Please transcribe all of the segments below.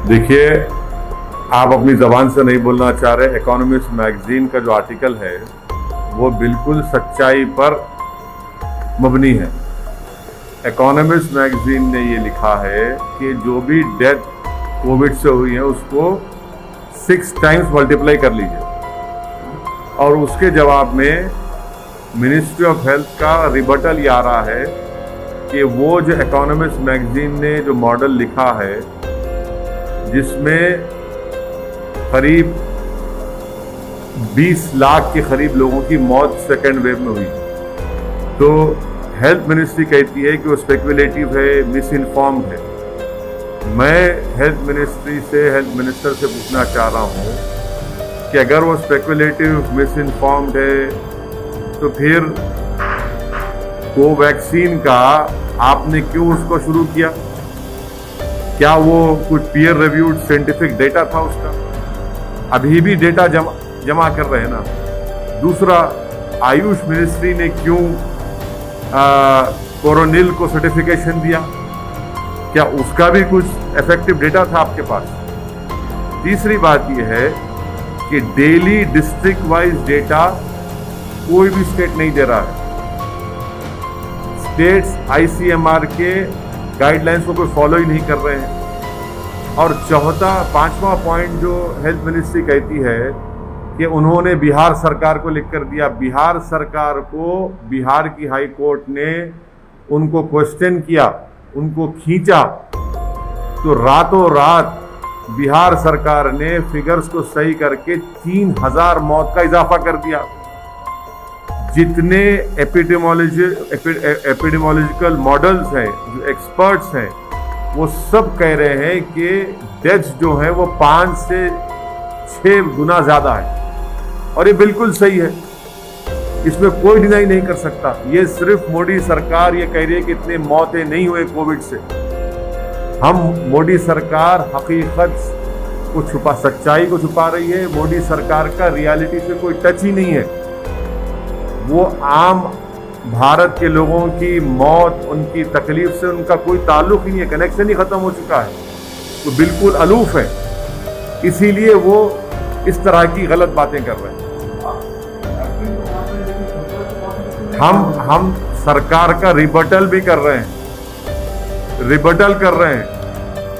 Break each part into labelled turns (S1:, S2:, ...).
S1: देखिए, आप अपनी ज़बान से नहीं बोलना चाह रहे। इकोनॉमिस्ट मैगजीन का जो आर्टिकल है वो बिल्कुल सच्चाई पर मबनी है। इकोनॉमिस्ट मैगजीन ने ये लिखा है कि जो भी डेथ कोविड से हुई है उसको 6 टाइम्स मल्टीप्लाई कर लीजिए, और उसके जवाब में मिनिस्ट्री ऑफ हेल्थ का रिबटल ये आ रहा है कि वो जो इकोनॉमिस्ट मैगजीन ने जो मॉडल लिखा है जिसमें करीब 20 लाख के करीब लोगों की मौत सेकेंड वेव में हुई, तो हेल्थ मिनिस्ट्री कहती है कि वो स्पेकुलेटिव है, मिस इन्फॉर्म्ड है। मैं हेल्थ मिनिस्टर से पूछना चाह रहा हूँ कि अगर वो स्पेकुलेटिव, मिस इन्फॉर्म्ड है तो फिर कोवैक्सीन का आपने क्यों उसको शुरू किया? क्या वो कुछ पीयर रिव्यूड साइंटिफिक डेटा था उसका? अभी भी डेटा जमा कर रहे हैं ना। दूसरा, आयुष मिनिस्ट्री ने क्यों कोरोनिल को सर्टिफिकेशन दिया? क्या उसका भी कुछ इफेक्टिव डेटा था आपके पास? तीसरी बात यह है कि डेली डिस्ट्रिक्ट वाइज डेटा कोई भी स्टेट नहीं दे रहा है। स्टेट्स आईसीएमआर के गाइडलाइंस को कोई फॉलो ही नहीं कर रहे हैं। और पांचवा पॉइंट जो हेल्थ मिनिस्ट्री कहती है कि उन्होंने बिहार सरकार को लिख कर दिया। बिहार सरकार को बिहार की हाई कोर्ट ने उनको क्वेश्चन किया, उनको खींचा, तो रातों रात बिहार सरकार ने फिगर्स को सही करके 3000 मौत का इजाफा कर दिया। जितने एपिडेमोलॉजिकल मॉडल्स हैं, जो एक्सपर्ट्स हैं, वो सब कह रहे हैं कि डेथ्स जो है वो 5 से 6 गुना ज्यादा है, और ये बिल्कुल सही है, इसमें कोई डिनाई नहीं कर सकता। ये सिर्फ मोदी सरकार ये कह रही है कि इतने मौतें नहीं हुए कोविड से। मोदी सरकार हकीकत को छुपा, सच्चाई को छुपा रही है। मोदी सरकार का रियलिटी से कोई टच ही नहीं है। वो आम भारत के लोगों की मौत, उनकी तकलीफ से उनका कोई ताल्लुक ही नहीं है, कनेक्शन ही खत्म हो चुका है, तो बिल्कुल अलूफ है। इसीलिए वो इस तरह की गलत बातें कर रहे हैं। हम सरकार का रिबटल भी कर रहे हैं।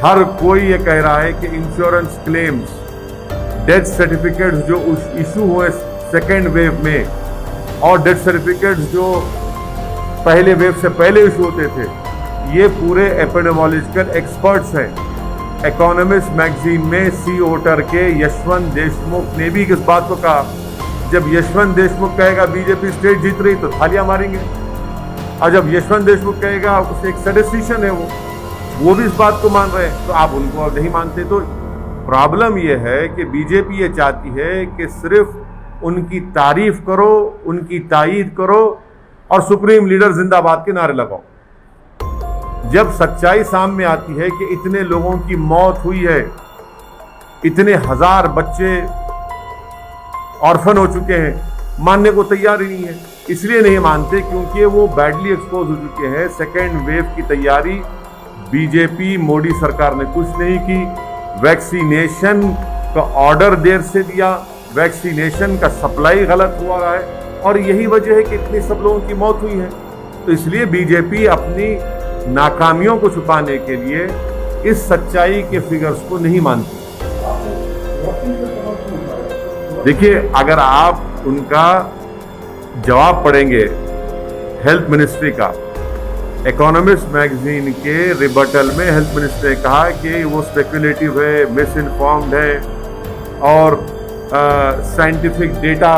S1: हर कोई ये कह रहा है कि इंश्योरेंस क्लेम्स, डेथ सर्टिफिकेट्स जो इशू हुए सेकेंड वेव में, और डेथ सर्टिफिकेट्स जो पहले वेव से पहले इशू होते थे, ये पूरे एपिडेमोलॉजिकल एक्सपर्ट्स हैं। इकोनॉमिस्ट मैगजीन में सी ओटर के यशवंत देशमुख ने भी इस बात को कहा। जब यशवंत देशमुख कहेगा बीजेपी स्टेट जीत रही तो थालियां मारेंगे, और जब यशवंत देशमुख कहेगा उसे एक स्टैटिस्टिशियन है वो भी इस बात को मान रहे हैं, तो आप उनको नहीं मानते। तो प्रॉब्लम ये है कि बीजेपी ये चाहती है कि सिर्फ उनकी तारीफ करो, उनकी तायीद करो और सुप्रीम लीडर जिंदाबाद के नारे लगाओ। जब सच्चाई सामने आती है कि इतने लोगों की मौत हुई है, इतने हजार बच्चे ऑर्फन हो चुके हैं, मानने को तैयार ही नहीं है। इसलिए नहीं मानते क्योंकि वो बैडली एक्सपोज हो चुके हैं। सेकेंड वेव की तैयारी बीजेपी मोदी सरकार ने कुछ नहीं की। वैक्सीनेशन का ऑर्डर देर से दिया, वैक्सीनेशन का सप्लाई गलत हुआ है, और यही वजह है कि इतने सब लोगों की मौत हुई है। तो इसलिए बीजेपी अपनी नाकामियों को छुपाने के लिए इस सच्चाई के फिगर्स को नहीं मानती। देखिए, अगर आप उनका जवाब पढ़ेंगे हेल्थ मिनिस्ट्री का, इकोनॉमिस्ट मैगजीन के रिबटल में हेल्थ मिनिस्ट्री ने कहा कि वो स्पेकुलेटिव है, मिस इन्फॉर्म्ड है और साइंटिफिक डेटा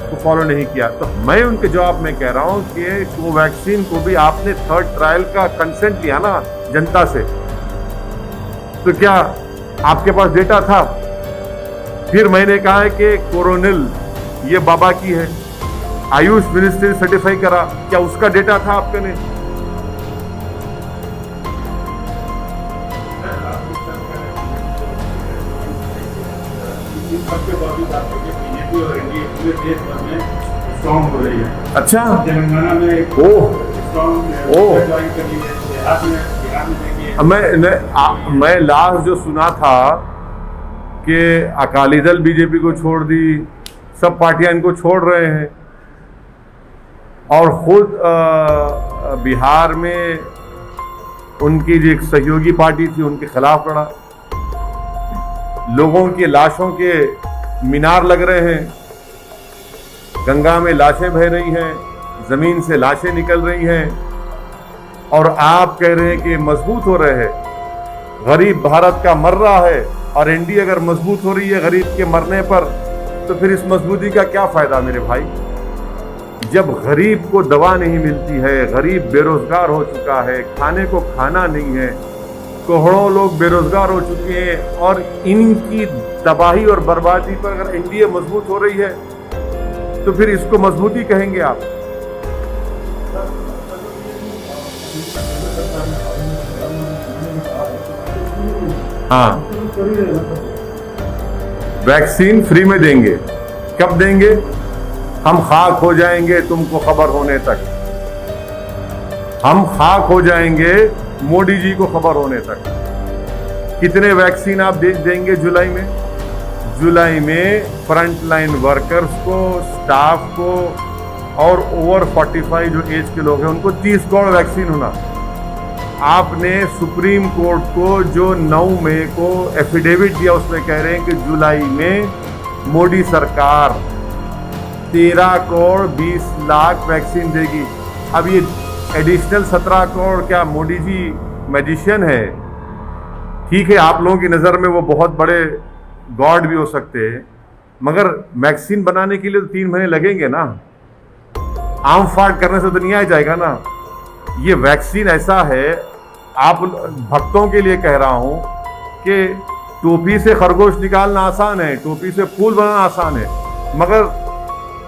S1: को फॉलो नहीं किया। तो मैं उनके जवाब में कह रहा हूं कि कोवैक्सीन को भी आपने 3rd ट्रायल का कंसेंट लिया ना जनता से, तो क्या आपके पास डेटा था? फिर मैंने कहा है कि कोरोनिल ये बाबा की है, आयुष मिनिस्ट्री ने सर्टिफाई करा, क्या उसका डेटा था आपके ने?
S2: बीजेपी और एनडीए पूरे देश भर में स्ट्रॉन्ग हो रही है।
S1: अच्छा,
S2: तेलंगाना में स्ट्रॉन्ग ज्वाइन कर ली है। बिहार में देखिए
S1: मैं लास्ट जो सुना था कि अकाली दल बीजेपी को छोड़ दी, सब पार्टियां इनको छोड़ रहे हैं, और खुद बिहार में उनकी जो एक सहयोगी पार्टी थी उनके खिलाफ लड़ा। लोगों की लाशों के मीनार लग रहे हैं, गंगा में लाशें बह रही हैं, जमीन से लाशें निकल रही हैं, और आप कह रहे हैं कि मजबूत हो रहे हैं। गरीब भारत का मर रहा है, और एनडीए अगर मजबूत हो रही है गरीब के मरने पर, तो फिर इस मजबूती का क्या फायदा मेरे भाई? जब गरीब को दवा नहीं मिलती है, गरीब बेरोजगार हो चुका है, खाने को खाना नहीं है, करोड़ों लोग बेरोजगार हो चुके हैं, और इनकी तबाही और बर्बादी पर अगर एनडीए मजबूत हो रही है तो फिर इसको मजबूती कहेंगे आप? हाँ, वैक्सीन फ्री में देंगे। कब देंगे? हम खाक हो जाएंगे तुमको खबर होने तक। हम खाक हो जाएंगे मोदी जी को खबर होने तक। कितने वैक्सीन आप देंगे जुलाई में? जुलाई में फ्रंट लाइन वर्कर्स को, स्टाफ को, और ओवर 45 जो एज के लोग हैं उनको 30 करोड़ वैक्सीन होना। आपने सुप्रीम कोर्ट को जो 9 मई को एफिडेविट दिया उसमें कह रहे हैं कि जुलाई में मोदी सरकार 13 करोड़ 20 लाख वैक्सीन देगी। अब ये एडिशनल 17 करोड़ क्या मोदी जी मैजिशियन है? ठीक है, आप लोगों की नज़र में वो बहुत बड़े गॉड भी हो सकते हैं, मगर वैक्सीन बनाने के लिए तो 3 महीने लगेंगे ना। आम फाड़ करने से तो नहीं आ जाएगा ना। ये वैक्सीन ऐसा है, आप भक्तों के लिए कह रहा हूं कि टोपी से खरगोश निकालना आसान है, टोपी से फूल बनाना आसान है, मगर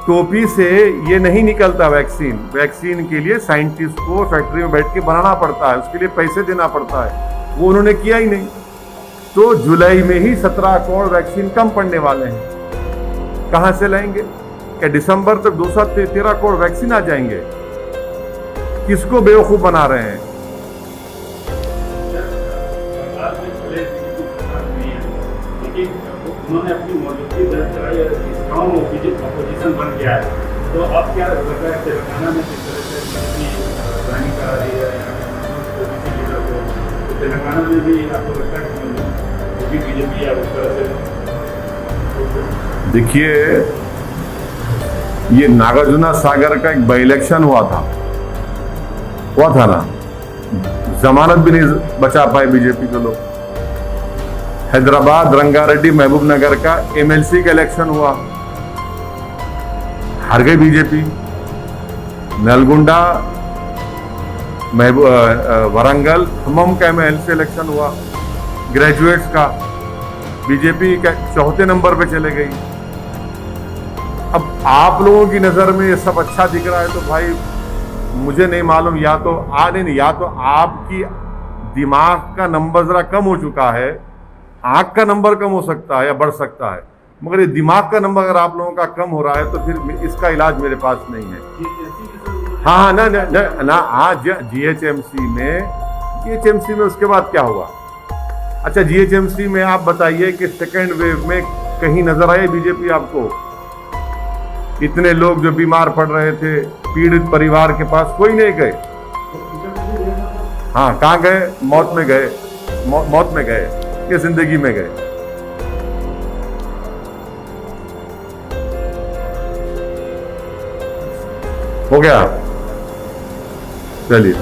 S1: टोपी से ये नहीं निकलता वैक्सीन। वैक्सीन के लिए साइंटिस्ट को फैक्ट्री में बैठ के बनाना पड़ता है, उसके लिए पैसे देना पड़ता है, वो उन्होंने किया ही नहीं। तो जुलाई में ही 17 करोड़ वैक्सीन कम पड़ने वाले हैं। कहां से लाएंगे? क्या दिसंबर तक 213 करोड़ वैक्सीन आ जाएंगे? किसको बेवकूफ बना रहे हैं?
S2: उन्होंने अपनी मौजूदगी दर्ज कराई और स्ट्रॉन्ग अपोजिशन बन गया है, तो अब क्या लगता है तेलंगाना में किस तरह से बीजेपी प्लानिंग करा रही है ओबीसी लीडर को? तो तेलंगाना में भी आपको लगता है कि बीजेपी या उस तरह से?
S1: देखिए, ये नागार्जुना सागर का एक बाई इलेक्शन हुआ था ना, जमानत भी नहीं बचा पाए बीजेपी के लोग। हैदराबाद रंगारेड्डी महबूब नगर का एमएलसी का इलेक्शन हुआ, हार गई बीजेपी। नलगुंडा वरंगल खम्मम का एमएलसी इलेक्शन हुआ, ग्रेजुएट्स का, बीजेपी का 4थे नंबर पे चले गई। अब आप लोगों की नजर में ये सब अच्छा दिख रहा है तो भाई मुझे नहीं मालूम, या तो आपकी दिमाग का नंबर जरा कम हो चुका है, आंख का नंबर कम हो सकता है या बढ़ सकता है, मगर ये दिमाग का नंबर अगर आप लोगों का कम हो रहा है तो फिर इसका इलाज मेरे पास नहीं है। हाँ ना आज जीएचएमसी में उसके बाद क्या हुआ? अच्छा, जीएचएमसी में आप बताइए कि सेकेंड वेव में कहीं नजर आए बीजेपी आपको? इतने लोग जो बीमार पड़ रहे थे, पीड़ित परिवार के पास कोई नहीं गए। हाँ, कहाँ गए? मौत में गए, मौत में गए कि जिंदगी में गए? हो गया, चलिए।